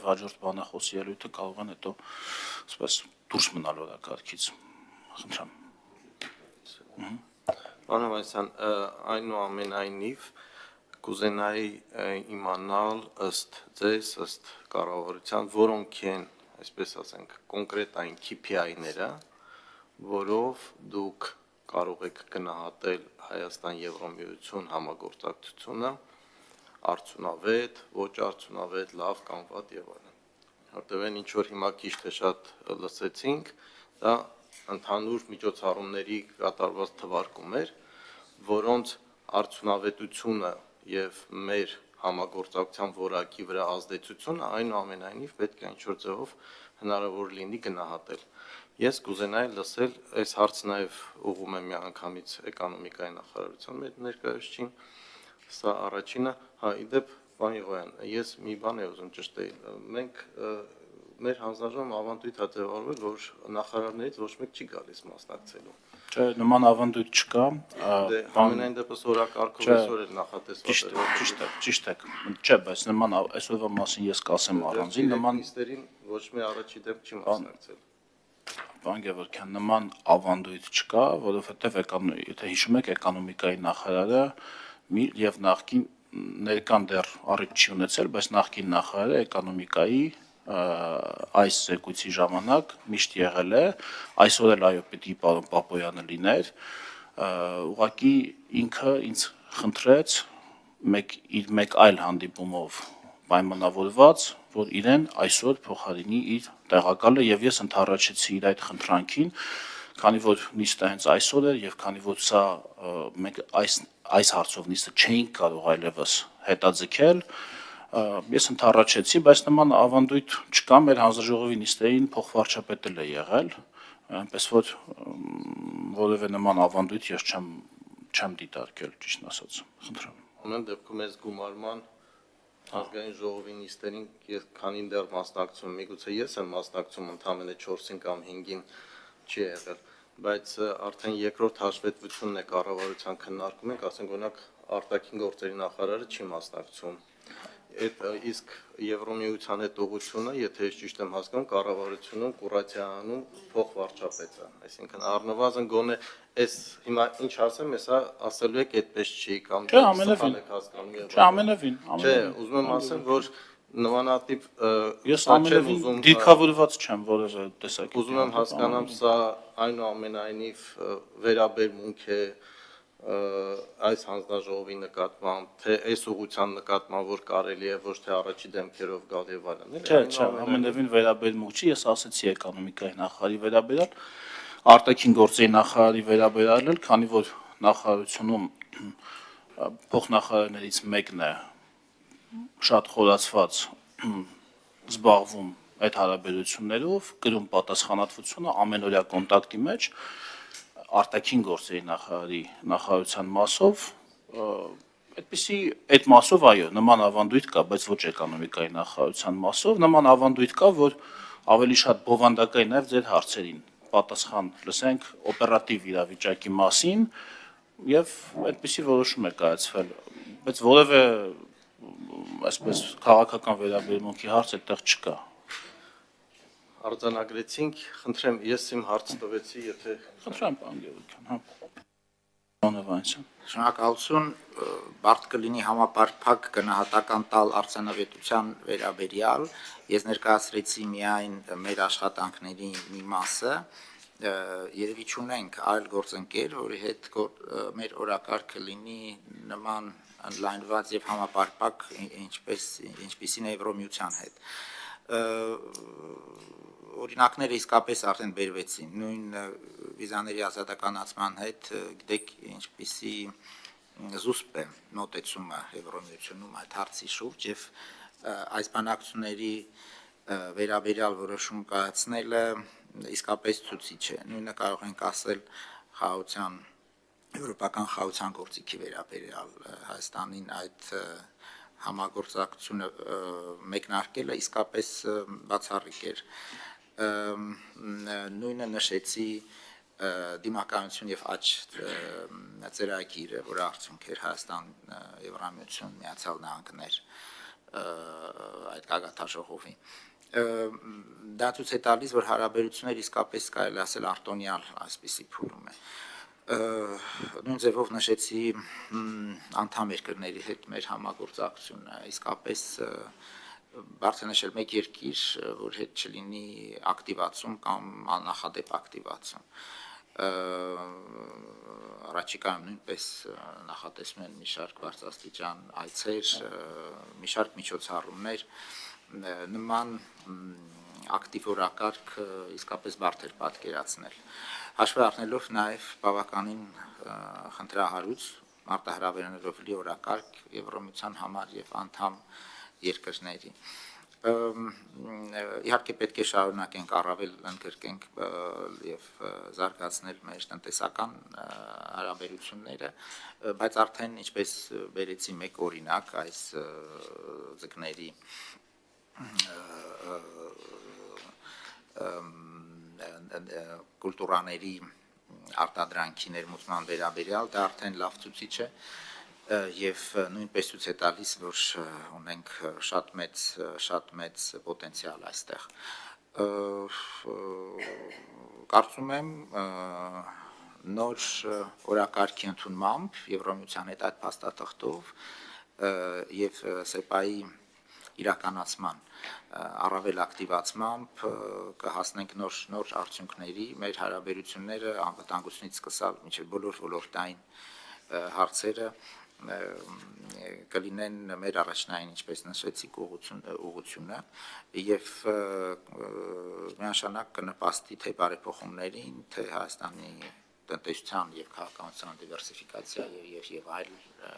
եւ հաջորդ բանախոսի ելույթը կարող են հետո ասես դուրս մնալ օրակարգից։ Խնդրեմ։ Պարոն Հովհաննիսյան, այնուամենայնիվ կուզենայի իմանալ ըստ ձեզ, ըստ կառավարության, որոնք են, այսպես ասենք, կոնկրետ այն KPI-ները, որով դուք կարող եք գնահատել Հայաստան-Եվրամիություն համագործակցությունը, արդյունավետ, ոչ արդյունավետ, լավ կամ վատ եւ այլն։ Որտեղ ինչ որ հիմա քիչ թե շատ լսեցինք, դա ընդհանուր միջոցառումների կատարված թվարկում էր, որոնց արդյունավետությունը եւ մեր համագործակցության որակի վրա ազդեցությունը այնուամենայնիվ պետք է ինչ-որ ձևով հնարավոր լինի գնահատել։ Ես կուզենայի լսել, այս հարցը նաեւ ուղղում եմ միանգամից էկոնոմիկայի նախարարության ներկայացուցիչին, սա առաջինը, իդեպ, պարոն Եղոյան, ես մի բան եմ ուզում ճշտել, մենք մեր հանձնաժողովում ավանդույթ է ձևավորվել, որ նախարարներից ոչ մեկ չի գալիս մասնակցելու։ Չէ, նման ավանդույթ չկա։ Ամենայն դեպս օրակարգով այսօր էլ նախատեսված է։ Ճիշտ է։ Չէ, բայց նման այսօրվա մասին ես կասեմ առանձին, նման նիստերին ոչ մի առաջի դեպք չի մասնակցել։ Պարոն Գևորգյան, նման ավանդույթ չկա, որովհետև եթե հիշում եք, էկոնոմիկայի նախարարը եւ նախկին ներկան դեռ առիթ չի ունեցել, բայց նախկին նախարարը էկոնոմիկայի այս զեկույցի ժամանակ միշտ եղել է, այսօր էլ այո պիտի պարոն Պապոյանը լիներ, ուղղակի ինքը ինձ խնդրեց իր մեկ այլ հանդիպումով պայմանավորված, որ իրեն այսօր փոխարինի իր տեղակալը եւ ես ընդառաջեցի իր այդ խնդրանքին, քանի որ նիստը հենց այսօր էր եւ քանի որ սա մենք այս հարցով նիստը չէինք կարող այլևս հետաձգել, ես ընդառաջեցի, բայց նման ավանդույթ չկա, մեր հանձնաժողովի նիստերին փոխվարչապետ էլ է եղել, այնպես որ որևէ նման ավանդույթ ես չեմ դիտարկել, ճիշտն ասած, խնդրեմ։ Ամեն դեպքում ես գումարման ազգային ժողովի նիստերին քանին դեռ մասնակցում, միգուցե ես եմ մասնակցում, ընդամենը 4-ին կամ 5-ին չի եղել, բայց արդեն երկրորդ հաշվետվությունն է կառավարության քննարկում ենք, ասենք օրինակ արտաքին գործերի նախարարը չի մասնակցում։ Իսկ Եվրամիության հետ ուղղությունը, եթե ես ճիշտ եմ հասկանում, կառավարությունում Կուրատյանում փոխվարչապետը, այսինքն առնվազն գոնե այս հիմա ինչ ասեմ, հեսա ասելու եք այդպես չի կամ ամենևին եք հասկանում եւ ամենևին չէ, ուզում եմ ասեմ, որ նմանատիպ ես ամենևին դիրքավորված չեմ որևէ տեսակետի։ Ուզում եմ հասկանամ, սա այնուամենայնիվ վերաբերմունք է այս հանձնաժողովի նկատմամբ, թե այս ուղղության նկատմամբ, որ կարելի է ոչ թե առաջի դեմքերով գալ եւ այլն։ Չէ, ամենևին վերաբերմունք չի, ես ասացի էկոնոմիկայի նախարարի վերաբերյալ, արտաքին գործերի նախարարի վերաբերյալ էլ, քանի որ նախարարությունում փոխնախարարներից մեկն է շատ խորացված զբաղվում այդ հարաբերություններով, գրում պատասխանատվությունը ամենօրյա կոնտակտի մեջ արտաքին գործերի նախարարի նախարարության մասով, այդպիսի այդ մասով այո, նման ավանդույթ կա, բայց ոչ էկոնոմիկայի նախարարության մասով, նման ավանդույթ կա, որ ավելի շատ բովանդակային նաև ձեր հարցերին պատասխան լսենք օպերատիվ իրավիճակի մասին եւ այդպիսի որոշում է կայացվել, բայց որևէ այսպես քաղաքական վերաբերմունքի հարց այդտեղ չկա։ Արձանագրեցինք, խնդրեմ, ես իմ հարցը տվեցի, եթե խնդրեմ, պարոն Գևորգյան, հա։ Պարոն Հովհաննիսյան։ Շնորհակալություն, բարդ կլինի համապարփակ գնահատական տալ արձանավետության վերաբերյալ, ես ներկայացրեցի միայն մեր աշխատանքների մի մասը, երևի չունենք այլ գործընկեր, որի հետ մեր օրակարգը լինի նման ընդլայնված եւ համապարփակ, ինչպիսին Եվրամիության հետ։ Օրինակները իսկապես արդեն բերվեցին, նույն վիզաների ազատականացման հետ, գիտեք, ինչպիսի զուսպ է մոտեցումը Եվրամիությունում այդ հարցի շուրջ եւ այս բանակցությունների վերաբերյալ որոշում կայացնելը իսկապես ցուցիչ է, նույնը կարող ենք ասել խաղաղության եվրոպական խաղաղության գործիքի վերաբերյալ Հայաստանին այդ համագործակցությունը մեկնարկելը իսկապես բացառիկ էր։ Նույնը նշեցի դիմակայություն եւ աճ ծրագիրը, որը արդյունք էր Հայաստան Եվրամիություն Միացյալ Նահանգներ։ այդ գագաթաժողովի։ Դա ցույց է տալիս, որ հարաբերությունները իսկապես կարելի ասել արտոնյալ այսպիսի փուլում է։ Նույն ձևով նշեցի անդամ երկրների հետ մեր համագործակցությունը, իսկապես բարձրանշել մեկ երկիր, որ հետ չլինի ակտիվացում կամ աննախադեպ ակտիվացում։ Առաջիկայում նույնպես նախատեսվում են մի շարք բարձրաստիճան այցեր, մի շարք միջոցառումներ, նման ակտիվ օրակարգ իսկապես բարդ էր պատկերացնել։ Հաշվի առնելով նաև բավականին խնդրահարույց մարտահրավերներով լի օրակարգ Եվրամիության համար եւ անդամ երկրների։ Իհարկե պետք է շարունակենք առավել ընդգրկենք եւ զարգացնել մեր տնտեսական հարաբերությունները, բայց արդեն ինչպես բերեցի մեկ օրինակ այս ձկների կուլտուրաների արտադրանքի ներմուծման վերաբերյալ դա արդեն լավ ցուցիչ է եւ նույնպես ցույց է տալիս, որ ունենք շատ մեծ պոտենցիալ այստեղ։ Կարծում եմ նոր օրակարգի ընդունմամբ Եվրամիության հետ այդ փաստաթղթով եւ ՍԵՊԱ-ի իրականացման առավել ակտիվացմամբ կհասնենք նոր արդյունքների, մեր հարաբերությունները անվտանգությունից սկսալ մինչև բոլոր ոլորտային հարցերը կլինեն մեր առաջնային, ինչպես նշեցիք, ուղղությունը եւ միանշանակ կնպաստի թե բարեփոխումներին, թե Հայաստանի տնտեսության եւ քաղաքականության դիվերսիֆիկացիա եւ այլ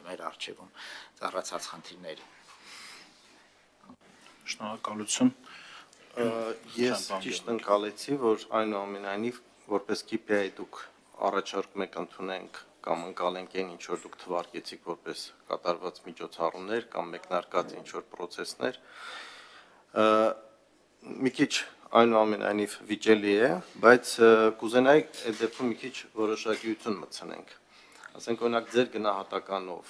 մեր արժեվում ծառացած խնդիրների։ Շնորհակալություն։ Ես ճիշտ ընկալեցի, որ այնուամենայնիվ որպես KPI դուք առաջարկում եք ընդունենք կամ ընկալենք այն ինչ որ դուք թվարկեցիք որպես կատարված միջոցառումներ կամ մեկնարկած ինչ որ process-ներ, մի քիչ այնուամենայնիվ վիճելի է, բայց կուզենայի այդ դեպքում մի քիչ որոշակիություն մտցնենք։ Ասենք օրինակ ձեր գնահատականով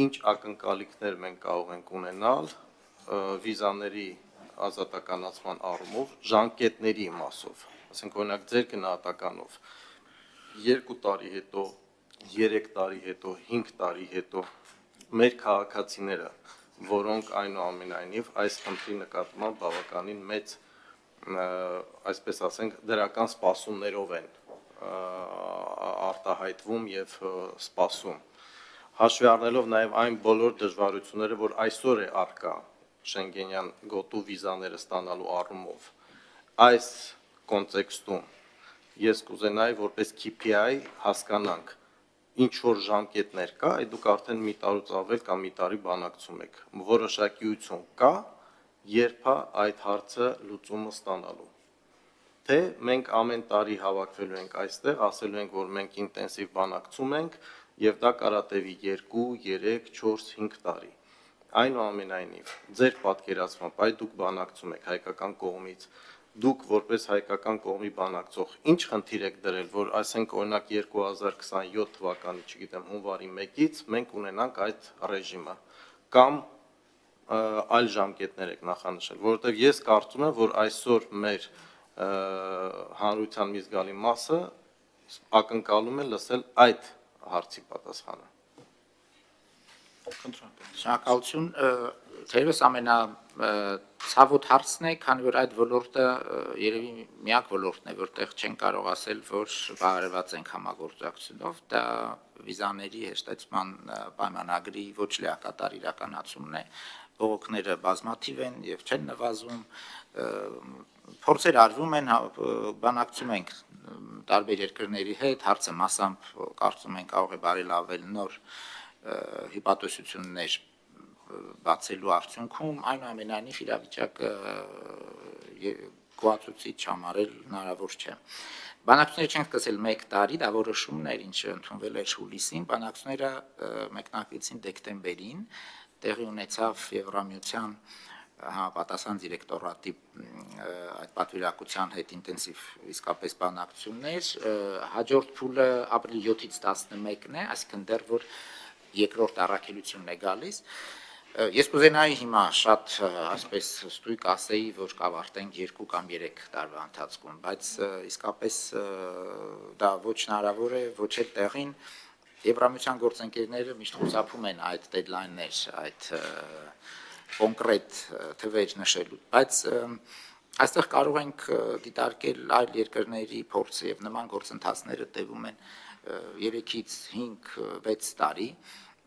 ինչ ակնկալիքներ մենք կարող ենք ունենալ վիզաների ազատականացման առումով, ժամկետների մասով, ասենք օրինակ ձեր գնահատականով 2 տարի հետո, 3 տարի հետո, 5 տարի հետո մեր քաղաքացիները, որոնք այնուամենայնիվ այս խնդրի նկատմամբ բավականին մեծ, այսպես ասենք, դրական սպասումներով են արտահայտվում եւ սպասում։ Հաշվի առնելով նաեւ այն բոլոր դժվարությունները, որ այսօր է առկա Շենգենյան գոտու վիզաները ստանալու առումով, այս կոնտեքստում ես կուզենայի որպես KPI հասկանանք ինչ որ ժամկետներ կա, այդ դուք արդեն մի տարուց ավել կամ մի տարի բանակցում եք, որոշակիություն կա, երբ է այդ հարցը լուծումը ստանալու։ Թե մենք ամեն տարի հավաքվելու ենք այստեղ, ասելու ենք, որ մենք ինտենսիվ բանակցում ենք եւ դա կարա տևի 2, 3, 4, 5 տարի։ Այնուամենայնիվ, ձեր պատկերացմամբ այդ դուք բանակցում եք հայկական կողմից, դուք որպես հայկական կողմի բանակցող ինչ խնդիր եք դրել, որ ասենք օրինակ 2027 թվականի, չգիտեմ, հունվարի 1-ից մենք ունենանք այդ ռեժիմը կամ այլ ժամկետներ եք նախանշել, որովհետև ես կարծում եմ, որ այսօր մեր հանրության մի զգալի մասը ակնկալում է լսել այդ հարցի պատասխանը։ Շնորհակալություն, թերևս ամենացավոտ հարցն է, քանի որ այդ ոլորտը երևի միակ ոլորտն է, որտեղ չեն կարող ասել, որ բարևած ենք համագործակցությունով, դա վիզաների հեշտացման պայմանագրի ոչ լիակատար իրականացումն է, բողոքները բազմաթիվ են եւ չեն նվազում, փորձեր արվում են, բանակցում ենք տարբեր երկրների հետ, հարցը մասամբ կարծում ենք կարող է բարելավել նոր հիպատոսություններ բացելու արդյունքում, այնուամենայնիվ իրավիճակը գոհացուցիչ համարել հնարավոր չէ։ Բանակցությունները չեն սկսել 1 տարի, դա որոշումներ, ինչը ընդունվել էր հուլիսին, բանակցությունները մեկնարկեցին դեկտեմբերին, տեղի ունեցավ Եվրամիության համապատասխան դիրեկտորատի այդ պատվիրակության հետ ինտենսիվ իսկապես բանակցություններ, հաջորդ փուլը ապրիլի 7-ից 11-ն է, այսինքն դեռ որ երկրորդ առաքելությունն է գալիս, Ես կուզենայի հիմա շատ այսպես ստույգ ասեի, որ կավարտենք 2 կամ 3 տարվա ընթացքում, բայց իսկապես դա ոչ հնարավոր է, ոչ էլ տեղին։ Եվրամիության գործընկերները միշտ խուսափում են այդ deadline-ներ, այդ կոնկրետ թվեր նշելու, բայց այստեղ կարող ենք դիտարկել այլ երկրների փորձը եւ նման գործընթացները տևում են 3-ից 5-6 տարի։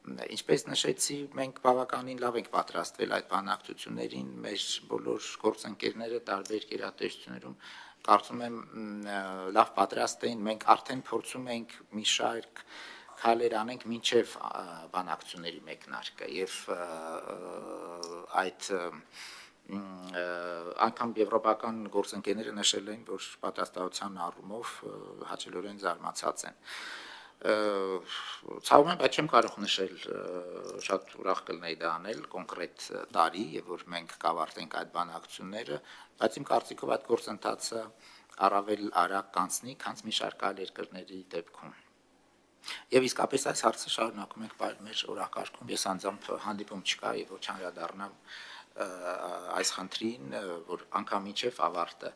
Ինչպես նշեցի, մենք բավականին լավ ենք պատրաստվել այդ բանակցություններին, մեր բոլոր գործընկերները տարբեր գերատեսչություններում կարծում եմ լավ պատրաստ էին, մենք արդեն փորձում ենք մի շարք քայլեր անենք մինչև բանակցությունների մեկնարկը եւ այդ անգամ եվրոպական գործընկերները նշել են, որ պատրաստության առումով հաճելորեն զարմացած են։ Ցավում եմ, բայց չեմ կարող նշել, շատ ուրախ կլինեի դա անել կոնկրետ տարի, եւ որ մենք կավարտենք այդ բանակցությունները, բայց իմ կարծիքով այդ գործընթացը առավել արագ կանցնի, քան մի շարք այլ երկրների դեպքում։ Եվ իսկապես այս հարցը շարունակում ենք մեր օրակարգում, ես անձամբ հանդիպում չկա եւ ոչ անդրադառնամ այս խնդրին, որ անգամ մինչև ավարտը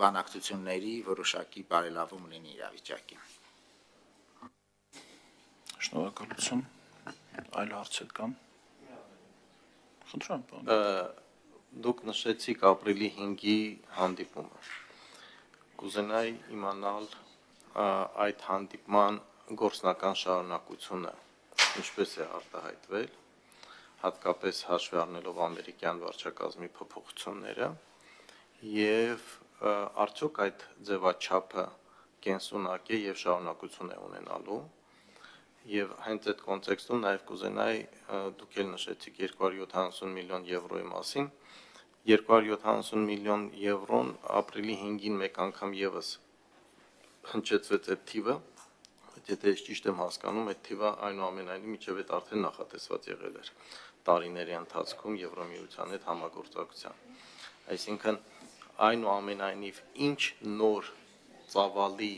բանակցությունների որոշակի բարելավում լինի իրավիճակի։ Շնորհակալություն։ Այլ հարցեր կան։ Խնդրեմ, պարոն։ Դուք նշեցիք ապրիլի 5-ի հանդիպումը։ Կուզենայի իմանալ այդ հանդիպման գործնական շարունակությունը ինչպես է արտահայտվել, հատկապես հաշվի առնելով ամերիկյան վարչակազմի փոփոխությունները, եւ արդյոք այդ ձևաչափը կենսունակ է եւ շարունակություն է ունենալու։ Եվ հենց այդ կոնտեքստում նաև կուզենայի դուք էլ նշեցիք 270 միլիոն եվրոյի մասին, 270 միլիոն եվրոն ապրիլի 5-ին մեկ անգամ եւս հնչեցվեց այդ թիվը, եթե ես ճիշտ եմ հասկանում, այդ թիվը այնուամենայնիվ մինչև այդ արդեն նախատեսված եղել էր տարիների ընթացքում Եվրամիության հետ համագործակցության։ Այսինքն այնուամենայնիվ ինչ նոր ծավալի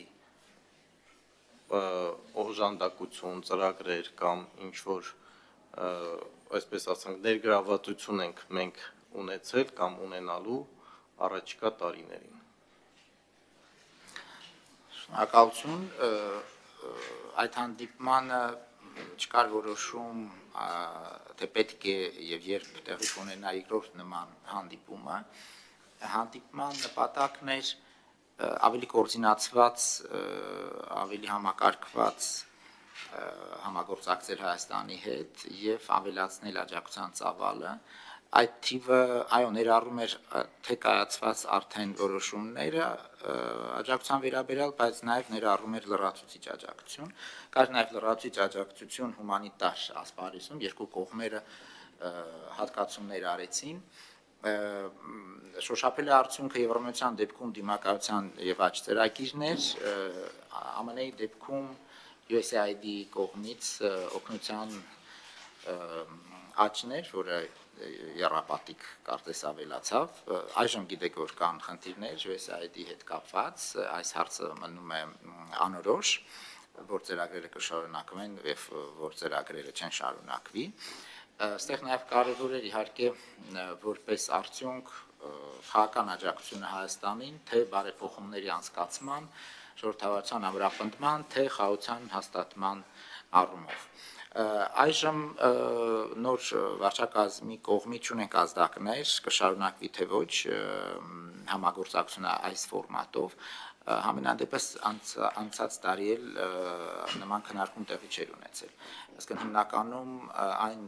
օժանդակություն, ծրագրեր կամ ինչ որ այսպես ասենք ներգրավվածություն ենք մենք ունեցել կամ ունենալու առաջիկա տարիներին։ Շնորհակալություն, այդ հանդիպմանը չկար որոշում, թե պետք է եւ երբ տեղի կունենա երկրորդ նման հանդիպումը, հանդիպման նպատակն էր ավելի կոորդինացված, ավելի համակարգված համագործակցել Հայաստանի հետ եւ ավելացնել աջակցության ծավալը։ Այդ թիվը այո ներառում էր թե կայացված արդեն որոշումները աջակցության վերաբերյալ, բայց նաեւ ներառում էր լրացուցիչ աջակցություն, կար նաեւ լրացուցիչ աջակցություն հումանիտար ասպարեզում, երկու կողմերը հատկացումներ արեցին։ Շոշափել է արդյունքը Եվրամիության դեպքում դիմակայության եւ աճ ծրագիրներ, ԱՄՆ-ի դեպքում USAID-ի կողմից օգնության աճներ, որը եռապատիկ կարծես ավելացավ, այժմ գիտեք, որ կան խնդիրներ USAID-ի հետ կապված, այս հարցը մնում է անորոշ, որ ծրագրերը կշարունակվեն եւ որ ծրագրերը չեն շարունակվի։ Այստեղ նաև կարևոր էր իհարկե որպես արդյունք քաղաքական աջակցությունը Հայաստանին, թե բարեփոխումների անցկացման, ժողովրդավարության ամրապնդման, թե խաղաղության հաստատման առումով։ Այժմ նոր վարչակազմի կողմից ունենք ազդակներ, կշարունակվի թե ոչ համագործակցությունը այս ֆորմատով, համենայնդեպս անցած տարի էլ նման քննարկում տեղի չէր ունեցել։ Այսինքն հիմնականում այն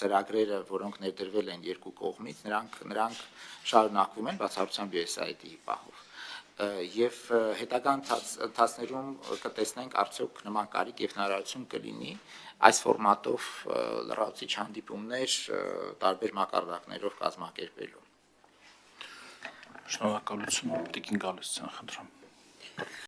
ծրագրերը, որոնք ներդրվել են երկու կողմից, նրանք շարունակվում են բացառությամբ USAID-ի պահով։ Եվ հետագա ընթացներում կտեսնենք արդյոք նման կարիք եւ հնարավորություն կլինի այս ֆորմատով լրացուցիչ հանդիպումներ տարբեր մակարդակներով կազմակերպելու։ Շնորհակալություն, Տիկին Գալստյան, խնդրեմ։